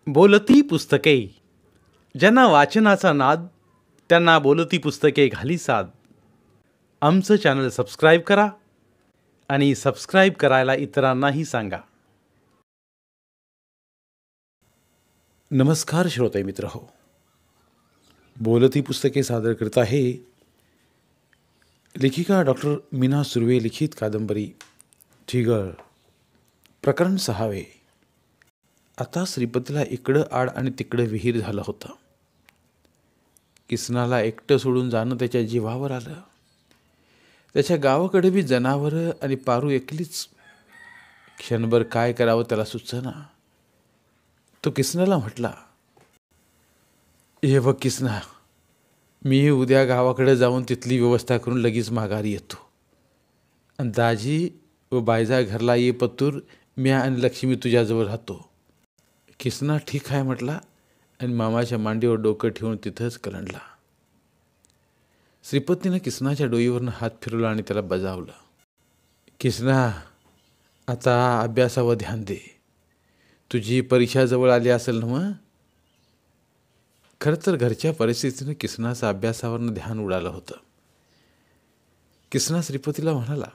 बोलती पुस्तके. ज्यांना वाचनाचा नाद त्यांना बोलती पुस्तके घाली साद. आमचं चॅनल सबस्क्राईब करा आणि सबस्क्राईब करायला इतरांनाही सांगा. नमस्कार श्रोते मित्र हो. बोलती पुस्तके सादर करत आहे लेखिका डॉक्टर मीना सुर्वे लिखित कादंबरी ठिगळ, प्रकरण 6. आता श्रीपतीला इकडं आड आणि तिकडं विहीर झालं होतं. किसनाला एकटं सोडून जाणं त्याच्या जीवावर आलं. त्याच्या गावाकडे बी जनावरं आणि पारू एकलीच. क्षणभर काय करावं त्याला सुचना. तो किसनाला म्हटला, हे बघ किसना, मी उद्या गावाकडे जाऊन तिथली व्यवस्था करून लगेच माघारी येतो. आणि दाजी व बायजा घरला ये पत्तूर, म्या आणि लक्ष्मी तुझ्याजवळ राहतो. किसना ठीक आहे म्हटला आणि मामाच्या मांडीवर डोकं ठेवून तिथंच कलंडला. श्रीपतीनं किसनाच्या डोईवरनं हात फिरवला आणि त्याला बजावलं. किसना, आता अभ्यासावर ध्यान दे. तुझी परीक्षा जवळ आली असेल ना मग. खरं तर घरच्या परिस्थितीनं किसनाचं अभ्यासावरनं ध्यान उडालं होतं. किसना श्रीपतीला म्हणाला,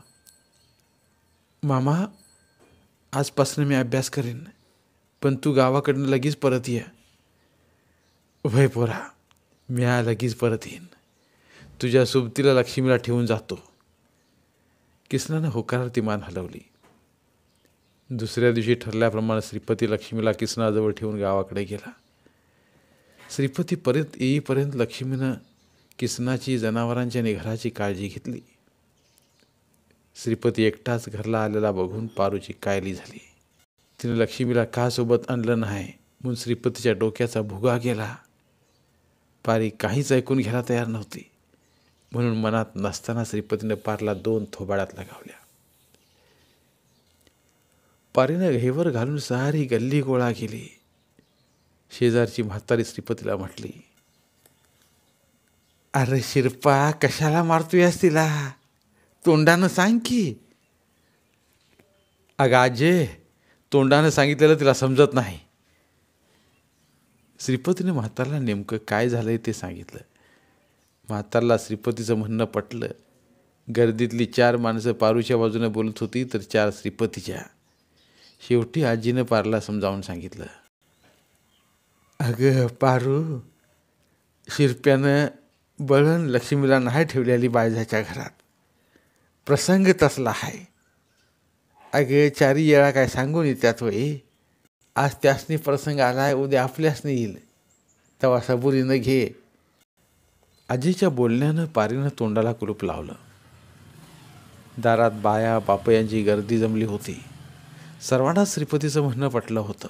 मामा, आजपासून मी अभ्यास करेन, पण तू गावाकडनं लगेच परत ये. वय पोरा, म्या लगेच परत येईन. तुझ्या सोबतीला लक्ष्मीला ठेवून जातो. किसनानं होकारार्थी मान हलवली. दुसऱ्या दिवशी ठरल्याप्रमाणे श्रीपती लक्ष्मीला किसनाजवळ ठेवून गावाकडे गेला. श्रीपती परत येईपर्यंत लक्ष्मीनं किसनाची, जनावरांची आणि घराची काळजी घेतली. श्रीपती एकटाच घरला आलेला बघून पारूची कायली झाली. तिने लक्ष्मीला का सोबत आणलं नाही म्हणून श्रीपतीच्या डोक्याचा भुगा गेला. पारी काहीच ऐकून घ्यायला तयार नव्हती. म्हणून मनात नसताना श्रीपतीनं पारला 2 थोबाड्यात लगावल्या. पारीनं घेवर घालून सारी गल्ली गोळा केली. शेजारची म्हातारी श्रीपतीला म्हटली, अरे शिरपा, कशाला मारतोयस तिला? तोंडानं सांग की. अगं आजे, तोंडानं सांगितलेलं तिला समजत नाही. श्रीपतीने म्हातारला नेमकं काय झालंय ते सांगितलं. म्हातारला श्रीपतीचं म्हणणं पटलं. गर्दीतली 4 माणसं पारूच्या बाजूने बोलत होती तर 4 श्रीपतीच्या. शेवटी आजीनं पारला समजावून सांगितलं, अगं पारू, शिरप्यानं बळण लक्ष्मीला नाही ठेवलेली बायजाच्या घरात. प्रसंग तसला आहे. अगं 4 येळा काय सांगून येत्यात होय. आज त्यासनी प्रसंग आलाय, उद्या आपल्यासनी येईल. तेव्हा सबुरीनं घे. आजीच्या बोलण्यानं पारीनं तोंडाला कुलूप लावलं. दारात बाया बापयांची गर्दी जमली होती. सर्वांना श्रीपतीचं म्हणणं पटलं होतं.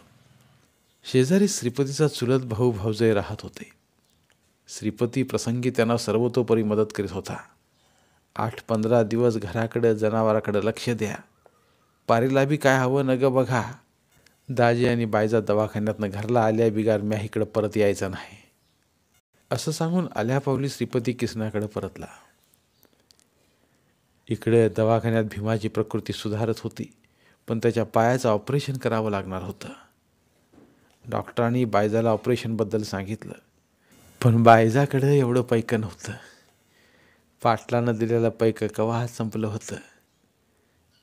शेजारी श्रीपतीचा चुलत भाऊ भाऊजय राहत होते. श्रीपती प्रसंगी त्यांना सर्वतोपरी मदत करीत होता. 8-15 दिवस घराकडं, जनावराकडं लक्ष द्या. पारीला बी काय हवं न ग बघा. दाजी आणि बायजा दवाखान्यातनं घरला आल्या बिगार म्या इकडं परत यायचं नाही. असं सांगून आल्या पावली श्रीपती किसनाकडे परतला. इकडे दवाखान्यात भीमाची प्रकृती सुधारत होती, पण त्याच्या पायाचं ऑपरेशन करावं लागणार होतं. डॉक्टरांनी बायजाला ऑपरेशनबद्दल सांगितलं, पण बायजाकडं एवढं पैकं नव्हतं. पाटलानं दिलेलं पैकं कवा संपलं होतं.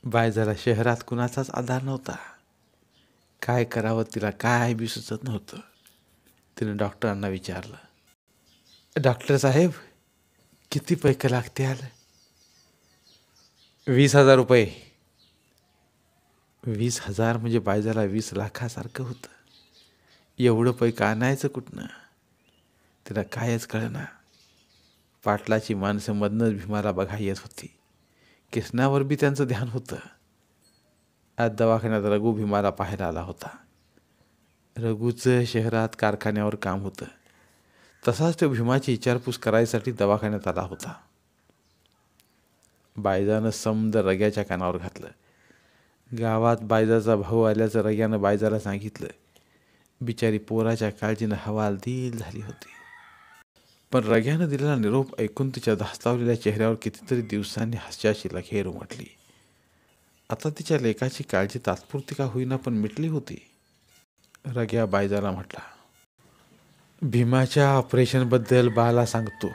बायजाला शहरात कुणाचाच आधार नव्हता. काय करावं तिला काय बी सुचत नव्हतं. तिने डॉक्टरांना विचारलं, डॉक्टर साहेब, किती पैकं लागतील? 20,000 रुपये. 20,000 म्हणजे बायजाला 20 लाखासारखं होतं. एवढं पैकं आणायचं कुठनं? तिला कायच कळना. पाटलाची माणसं मधनंच भीमाला बघा येत होती. किसनावर बी त्यांचं ध्यान होतं. आज दवाखान्यात रघु भीमाला पाहायला आला होता. रघुचं शहरात कारखान्यावर काम होतं. तसाच तो भीमाची विचारपूस करायसाठी दवाखान्यात आला होता. बायजानं समद रग्याच्या कानावर घातलं. गावात बायजाचा भाऊ आल्याचं रग्यानं बायजाला सांगितलं. बिचारी पोराच्या काळजीनं हवालदिल झाली होती. पण रग्यानं दिलेला निरोप ऐकून तिच्या धास्तावलेल्या चेहऱ्यावर कितीतरी दिवसांनी हास्याची लखेर उमटली. आता तिच्या लेकाची काळजी तात्पुरती का होईना पण मिटली होती. रग्या बायजाला म्हटला, भीमाच्या ऑपरेशनबद्दल बाला सांगतो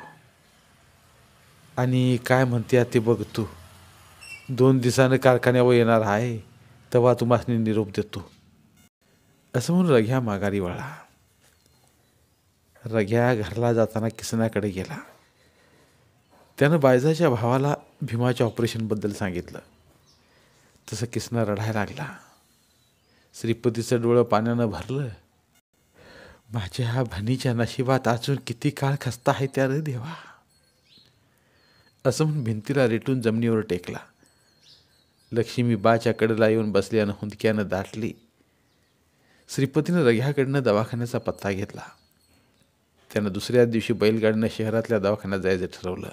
आणि काय म्हणते ते बघतो. 2 दिवसानं कारखान्यावर येणार आहे, तेव्हा तुम्हाला निरोप देतो. असं म्हणून रघ्या माघारी वळला. रघ्या घरला जाताना किसनाकडे गेला. त्यानं बायजाच्या भावाला भीमाच्या ऑपरेशनबद्दल सांगितलं. तसं किसना रडायला लागला. श्रीपतीचं डोळं पाण्यानं भरलं. माझ्या भनीच्या नशिबात अजून किती काळ खस्ता आहे त्या रे देवा, असं म्हणून भिंतीला रेटून जमिनीवर टेकला. लक्ष्मी बाच्या कडेला येऊन बसल्यानं हुंदक्यानं दाटली. श्रीपतीनं रघ्याकडनं दवाखान्याचा पत्ता घेतला. त्यानं दुसऱ्या दिवशी बैलगाडीनं शहरातल्या दवाखान्यात जायचं ठरवलं.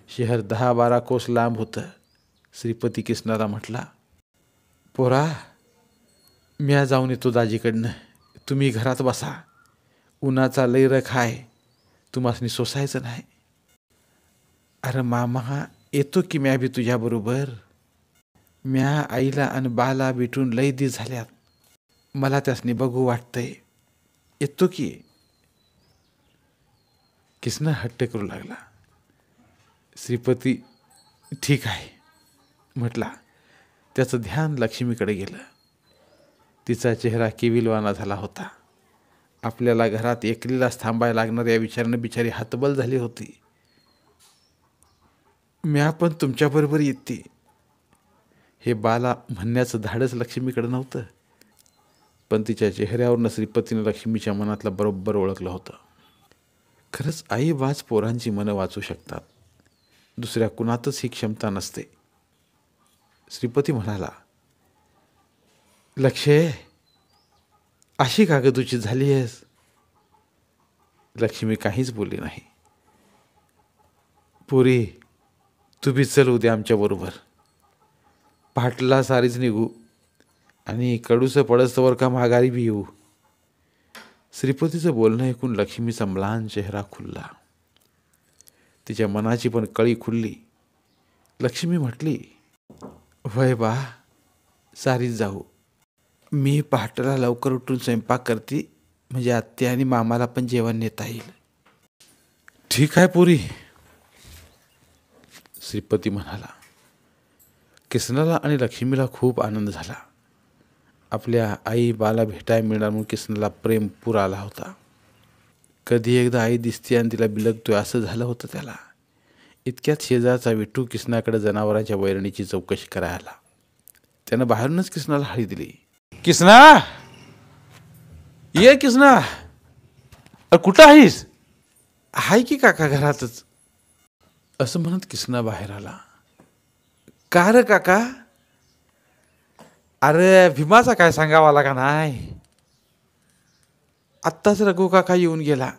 शहर 10-12 कोस लांब होतं. श्रीपती किसनाला म्हटला, पोरा, म्या जाऊन येतो दाजीकडनं, तुम्ही घरात बसा. उन्हाचा लय रख आहे, तुम्हासनी सोसायचं नाही. अरे मामा, येतो की म्या बी तुझ्याबरोबर. म्या आईला आणि बाला भेटून लय दिवस झाल्यात, मला त्यासनी बघू वाटतंय, येतो की. किसना हट्ट करू लागला. श्रीपती ठीक आहे म्हटला. त्याचं ध्यान लक्ष्मीकडे गेलं. तिचा चेहरा केविलवाना झाला होता. आपल्याला घरात एकलीलाच थांबायला लागणार या विचारानं बिचारी हतबल झाली होती. म्या पण तुमच्याबरोबर येते, हे बाला म्हणण्याचं धाडस लक्ष्मीकडे नव्हतं. पण तिच्या चेहऱ्यावरनं श्रीपतीनं लक्ष्मीच्या मनातलं बरोबर ओळखलं होतं. खरंच आई बाच पोरांची मनं वाचू शकतात, दुसऱ्या कुणातच ही क्षमता नसते. श्रीपती म्हणाला, लक्षे, अशी का ग तुझी झाली आहेस? लक्ष्मी काहीच बोलली नाही. पुरी, तू बी चल उद्या आमच्याबरोबर. पाटला सारीच निघू आणि कडूचं पडस्तवर का माघारी बी येऊ. श्रीपतीचं बोलणं ऐकून लक्ष्मीचा म्लान चेहरा खुलला. तिच्या मनाची पण कळी खुलली. लक्ष्मी म्हटली, वय बा, सारीच जाऊ. मी पहाटेला लवकर उठून स्वयंपाक करते, म्हणजे आत्या आणि मामाला पण जेवण नेता येईल. ठीक आहे पुरी, श्रीपती म्हणाला. किसनाला आणि लक्ष्मीला खूप आनंद झाला. आपल्या आई बाला भेटायला मिळणार म्हणून किसनाला प्रेम पूर आला होता. कधी एकदा आई दिसते आणि तिला बिलगतोय असं झालं होतं त्याला. इतक्यात शेजारचा विठू किसनाकडे जनावरांच्या वैरणीची चौकशी करायला आला. त्यानं बाहेरूनच किसनाला हाळी दिली. किसना, ये किसना. कुठं आहेस? हाय की काका घरातच, असं म्हणत किसना बाहेर आला. का रे काका? अरे भीमाचा काय सांगावा लागा नाही. आत्ताच रघु काका येऊन गेला,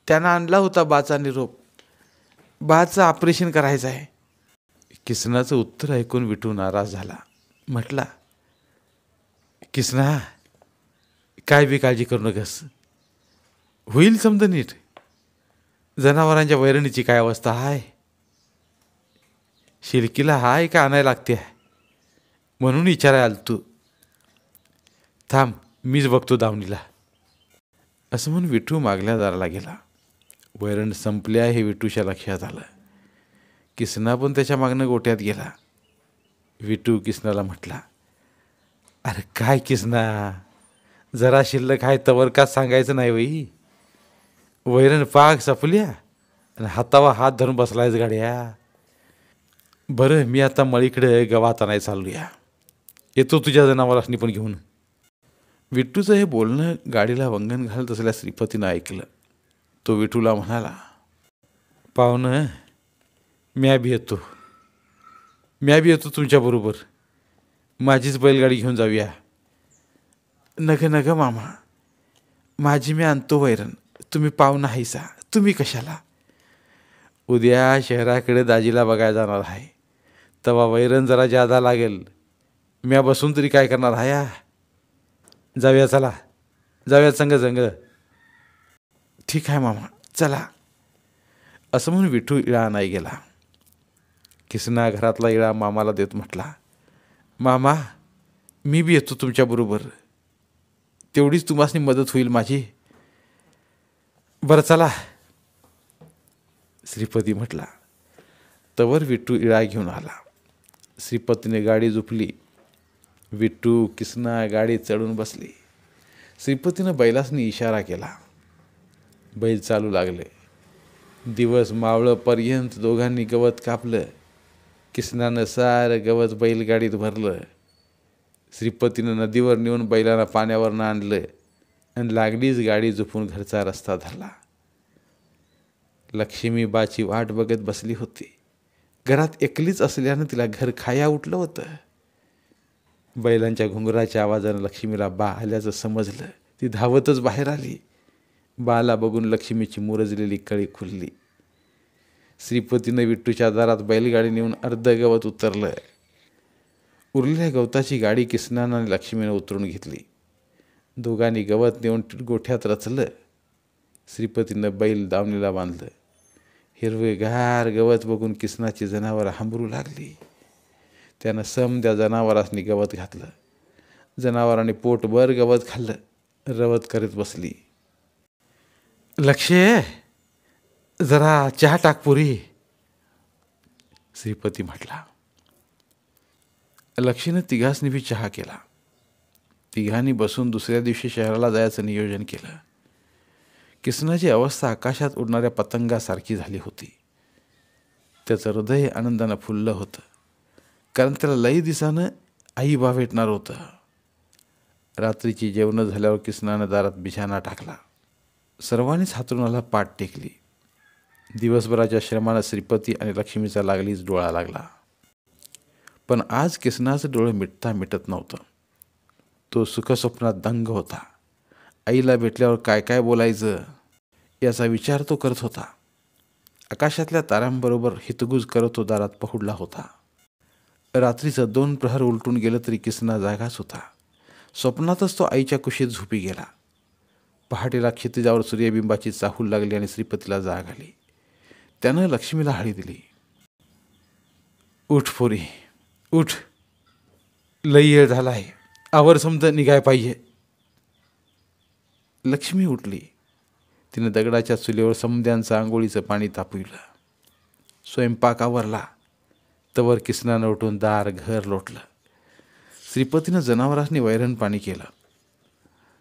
त्यानं आणला होता बाचा निरोप. बाचं ऑपरेशन करायचं आहे. किसनाचं उत्तर ऐकून विठू नाराज झाला. म्हटला, किसना, काय बी काळजी करू नकस, होईल समजा नीट. जनावरांच्या वैरणीची काय अवस्था आहे? शिलकीला हाय का आणायला लागते म्हणून विचारायला आल तू. थांब, मीच बघतो दावणीला, असं म्हणून विठू मागल्या दाराला गेला. वैरण संपल्या हे विठूच्या लक्षात आलं. किसना पण त्याच्या मागणं गोट्यात गेला. विठू किसनाला म्हटला, अरे काय किसना, जरा शिल्लक आहे तवर का सांगायचं नाही वही. वैरण पाक सपल्या आणि हातावा हात धरून बसलायच गाड्या. बरं, मी आता मळीकडे गवात आणायला चालूया, येतो तुझ्या जनावरांनी पण घेऊन. विठूचं हे बोलणं गाडीला वंगण घालत असल्या श्रीपतीनं ऐकलं. तो विठूला म्हणाला, पाहुणं, म्या बी येतो तुमच्याबरोबर. माझीच बैलगाडी घेऊन जाऊया. नग मामा, माझी मी आणतो वैरण, तुम्ही पाहुणा हायसा, तुम्ही कशाला. उद्या शहराकडे दाजीला बघायला जाणार आहे, तेव्हा वैरण जरा जादा लागेल. म्या बसून तरी काय करणार हाया. जाऊया, चला जाऊया संग. ठीक आहे मामा, चला, असं म्हणून विठू इळा नाही गेला. किसना घरातला इळा मामाला देत म्हटला, मामा, मी बी येतो तुमच्याबरोबर. तेवढीच तुम्हासनी मदत होईल माझी. बरं चला, श्रीपती म्हटला. तवर विठ्ठू इळा घेऊन आला. श्रीपतीने गाडी झुपली. विठ्ठू किसना गाडीत चढून बसली. श्रीपतीनं बैलासनी इशारा केला. बैल चालू लागले. दिवस मावळपर्यंत दोघांनी गवत कापलं. किसनानं सारं गवत बैलगाडीत भरलं. श्रीपतीनं नदीवर नेऊन बैलांना पाण्यावरनं आणलं आणि लागलीच गाडी झुपून घरचा रस्ता धरला. लक्ष्मी बाची वाट बघत बसली होती. घरात एकलीच असल्यानं तिला घर खाया उठलं होतं. बैलांच्या घुंगराच्या आवाजानं लक्ष्मीला बा आल्याचं समजलं. ती धावतच बाहेर आली. बाला बघून लक्ष्मीची मुरजलेली कळी खुलली. श्रीपतीनं विठ्ठूच्या दारात बैलगाडी नेऊन अर्ध गवत उतरलं. उरलेल्या गवताची गाडी किसनानं आणि लक्ष्मीनं उतरून घेतली. दोघांनी गवत नेऊन गोठ्यात रचलं. श्रीपतीनं बैल दावणीला बांधलं. हिरवेगार गवत बघून किसनाची जनावरं हांबरू लागली. त्यानं समद्या जनावरांनी गवत घातलं. जनावरांनी पोटभर गवत खाल्लं. रवत करीत बसली. लक्ष्ये, जरा चहा टाक पुरी, श्रीपती म्हटला. लक्ष्मीनं तिघांनी बी चहा केला. तिघांनी बसून दुसऱ्या दिवशी शहराला जायचं नियोजन केलं. किसनाची अवस्था आकाशात उडणाऱ्या पतंगासारखी झाली होती. त्याचं हृदय आनंदानं फुललं होतं, कारण त्याला लई दिवसानं आई बा भेटणार होतं. रात्रीची जेवणं झाल्यावर किसनानं दारात बिछाना टाकला. सर्वांनीच हातरुणाला पाठ टेकली. दिवसभराच्या श्रमानं श्रीपती आणि लक्ष्मीचा लागलीच डोळा लागला. पण आज किसनाचं डोळं मिटता मिटत नव्हतं. तो सुखस्वप्नात दंग होता. आईला भेटल्यावर काय काय बोलायचं याचा विचार तो करत होता. आकाशातल्या ताऱ्यांबरोबर हितगुज करत तो दारात पहुडला होता. रात्रीचं 2 प्रहर उलटून गेलं तरी किसना जागाच होता. स्वप्नातच तो आईच्या कुशीत झोपी गेला. पहाटेला क्षितिजावर सूर्यबिंबाची चाहूल लागली आणि श्रीपतीला जाग आली. त्यानं लक्ष्मीला हाळी दिली. उठ पोरी, उठ, लई वेळ झाला आहे, आवर समज निघाय पाहिजे. लक्ष्मी उठली. तिनं दगडाच्या चुलीवर समद्यांचं आंघोळीचं पाणी तापविलं. स्वयंपाक आवरला. तवर किसनानं उठून दार घर लोटलं. श्रीपतीनं जनावरांनी वैरण पाणी केलं.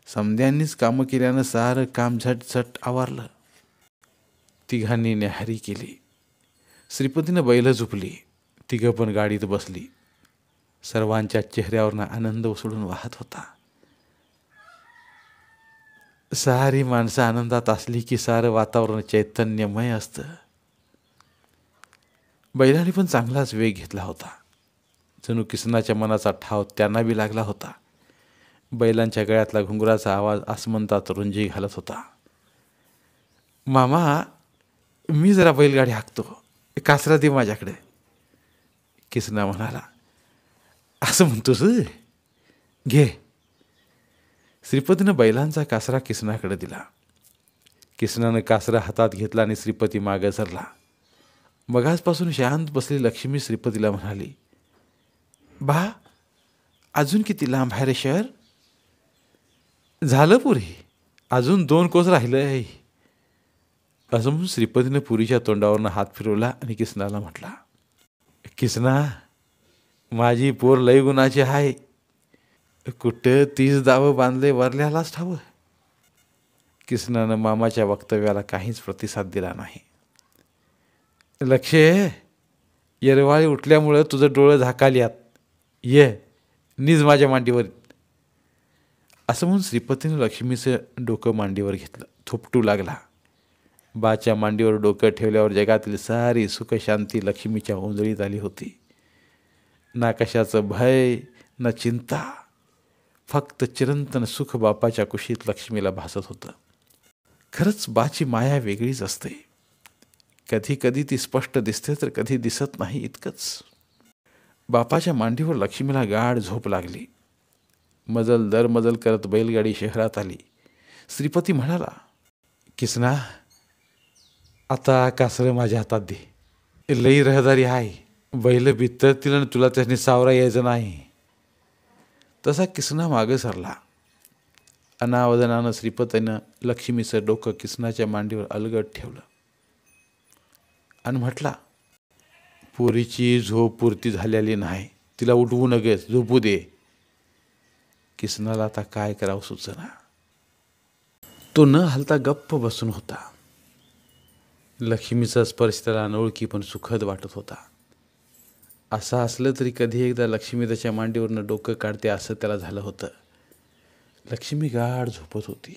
समद्यांनीच कामं केल्यानं सारं काम झटझट आवरलं. तिघांनी न्याहारी केली. श्रीपतीनं बैल झुपली. तिघं पण गाडीत बसली. सर्वांच्या चेहऱ्यावरनं आनंद उसळून वाहत होता. सारी माणसं आनंदात असली की सारं वातावरण चैतन्यमय असतं. बैलांनी पण चांगलाच वेग घेतला होता. जणू किसनाच्या मनाचा ठाव त्यांना बी लागला होता. बैलांच्या गळ्यातला घुंगराचा आवाज आसमंतात रुंजी घालत होता. मामा, मी जरा बैलगाडी हाकतो, कासरा दे माझ्याकडे, किसना म्हणाला. असं म्हणतोस, घे. श्रीपतीनं बैलांचा कासरा किसनाकडे दिला. किसनानं कासरा हातात घेतला आणि श्रीपती मागे सरला. मगाचपासून शांत बसलेली लक्ष्मी श्रीपतीला म्हणाली, बा, अजून किती लांब आहे रे शहर? झालं पुरी, अजून 2 कोस राहिलंय. असं म्हणून श्रीपतीनं पुरीच्या तोंडावरनं हात फिरवला आणि किसनाला म्हटला, किसना, माझी पोर लई गुणाची आहे. कुठं 30 दावं बांधले वरल्यालाच ठावं. किसनानं मामाच्या वक्तव्याला काहीच प्रतिसाद दिला नाही. लक्ष्य, येरवाळी उठल्यामुळं तुझं डोळं झाकाल्यात, ये निज माझ्या मांडीवर. असं म्हणून श्रीपतीनं लक्ष्मीचं डोकं मांडीवर घेतलं. थोपटू लागला. बाच्या मांडीवर डोकं ठेवल्यावर जगातील सारी सुखशांती लक्ष्मीच्या ओंजळीत आली होती. ना कशाचं भय, ना चिंता, फक्त चिरंतन सुख बापाच्या कुशीत लक्ष्मीला भासत होतं. खरंच बाची माया वेगळीच असते. कधी कधी ती स्पष्ट दिसते तर कधी दिसत नाही, इतकंच. बापाच्या मांडीवर लक्ष्मीला गाढ झोप लागली. मजल दर मजल करत बैलगाडी शहरात आली. श्रीपती म्हणाला, किसना, आता कासरं माझ्या हातात दे. लई रहदारी आहे, बैल बित्तरतील आणि तुला त्याने सावरा यायचं नाही. तसा किसना मागे सरला. अनावधानानं श्रीपतीनं लक्ष्मीचं डोकं किसनाच्या मांडीवर अलगद ठेवलं आणि म्हटला, पोरीची झोप पुरती झालेली नाही, तिला उठवू नगेस, झोपू दे. किसनाला आता काय करावं सुचना. तो न हलता गप्प बसून होता. लक्ष्मीचा स्पर्श त्याला अनोळखी पण सुखद वाटत होता. असं असलं तरी कधी एकदा लक्ष्मी त्याच्या मांडीवरनं डोकं काढते असं त्याला झालं होतं. लक्ष्मी गाढ झोपत होती.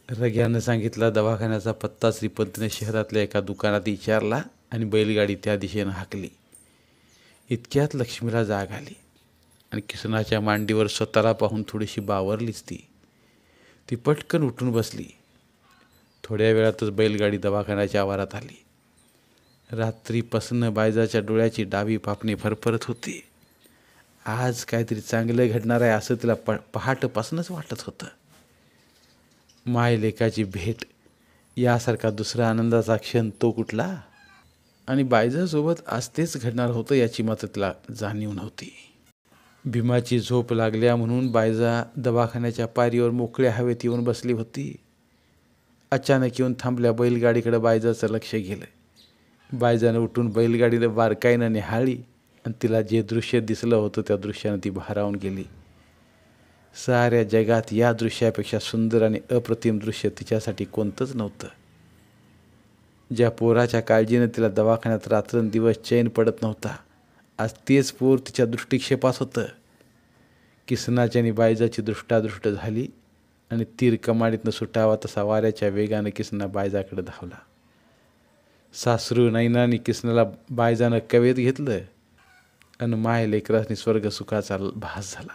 रग्यानं सांगितला दवाखान्याचा पत्ता. श्रीपतीने शहरातल्या एका दुकानात विचारला आणि बैलगाडी त्या दिशेनं हाकली. इतक्यात लक्ष्मीला जाग आली आणि किसनाच्या मांडीवर स्वतःला पाहून थोडीशी बावरलीच ती पटकन उठून बसली. थोड्या वेळातच बैलगाडी दवाखान्याच्या आवारात आली. रात्रीपासून बायजाच्या डोळ्याची डावी पापणी फरफरत होती. आज काहीतरी चांगलं घडणार आहे असं तिला पहाटपासूनच वाटत होतं. माय लेकाची भेट यासारखा दुसरा आनंदाचा क्षण तो कुठला? आणि बायजासोबत आज तेच घडणार होतं याची मात्र तिला जाणीव नव्हती. भीमाची झोप लागल्या म्हणून बायजा दवाखान्याच्या पायरीवर मोकळ्या हवेत येऊन बसली होती. अचानक येऊन थांबल्या बैलगाडीकडे बायजाचं लक्ष गेलं. बायजानं उठून बैलगाडीला बारकाईनं निहाळली आणि तिला जे दृश्य दिसलं होतं त्या दृश्यानं ती भारावून गेली. साऱ्या जगात या दृश्यापेक्षा सुंदर आणि अप्रतिम दृश्य तिच्यासाठी कोणतंच नव्हतं. ज्या पोराच्या काळजीनं तिला दवाखान्यात रात्रंदिवस चैन पडत नव्हता, आज तेच पोर तिच्या दृष्टिक्षेपात होतं. किसनाची आणि बायजाची दृष्टादृष्ट झाली आणि तीर कमाडीतनं सुटावा तसा वाऱ्याच्या वेगानं किसना बायजाकडे धावला. सासरू नैनानी किसनाला बायजानं कवेत घेतलं आणि माय लेकरांनी स्वर्ग सुखाचा भास झाला.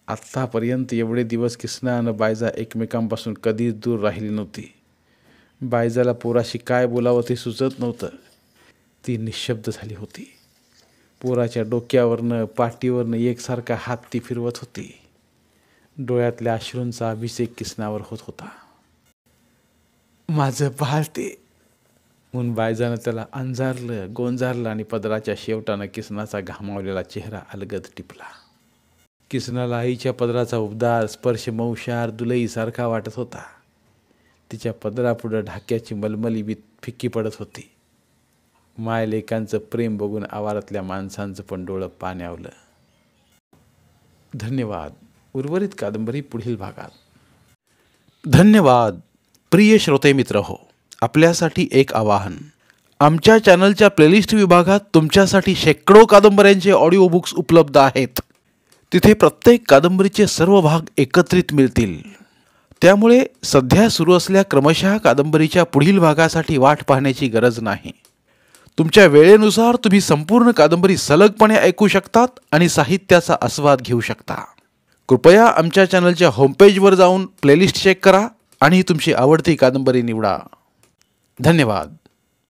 आत्तापर्यंत एवढे दिवस किसना आणि बायजा एकमेकांपासून कधीच दूर राहिली नव्हती. बायजाला पोराशी काय बोलावं ते सुचत नव्हतं. ती निशब्द झाली होती. पोराच्या डोक्यावरनं पाठीवरनं एकसारखा हात ती फिरवत होती. डोळ्यातल्या अश्रूंचा अभिषेक किसनावर होत होता. माझं बाळ ते म्हणून बायजानं त्याला अंजारलं, गोंजारलं आणि पदराच्या शेवटानं किसनाचा घामावलेला चेहरा अलगद टिपला. किसनाला आईच्या पदराचा उबदार स्पर्श मौशार दुलईसारखा वाटत होता. तिच्या पदरापुढं ढाक्याची मलमली बी फिक्की पडत होती. मायलेकांचं प्रेम बघून आवारातल्या माणसांचं पण डोळं पाण्यावलं. धन्यवाद. उर्वरित कादंबरी पुढील भागात. धन्यवाद. प्रिय श्रोते मित्र हो, आपल्यासाठी एक आवाहन. आमच्या चॅनलच्या प्लेलिस्ट विभागात तुमच्यासाठी शेकडो कादंबऱ्यांचे ऑडिओ बुक्स उपलब्ध आहेत. तिथे प्रत्येक कादंबरीचे सर्व भाग एकत्रित मिळतील. त्यामुळे सध्या सुरू असलेल्या क्रमशः कादंबरीच्या पुढील भागासाठी वाट पाहण्याची गरज नाही. तुमच्या वेळेनुसार तुम्ही संपूर्ण कादंबरी सलगपणे ऐकू शकतात आणि साहित्याचा आस्वाद घेऊ शकता. कृपया आमच्या चॅनलच्या होमपेजवर जाऊन प्लेलिस्ट चेक करा आणि तुमची आवडती कादंबरी निवडा. धन्यवाद.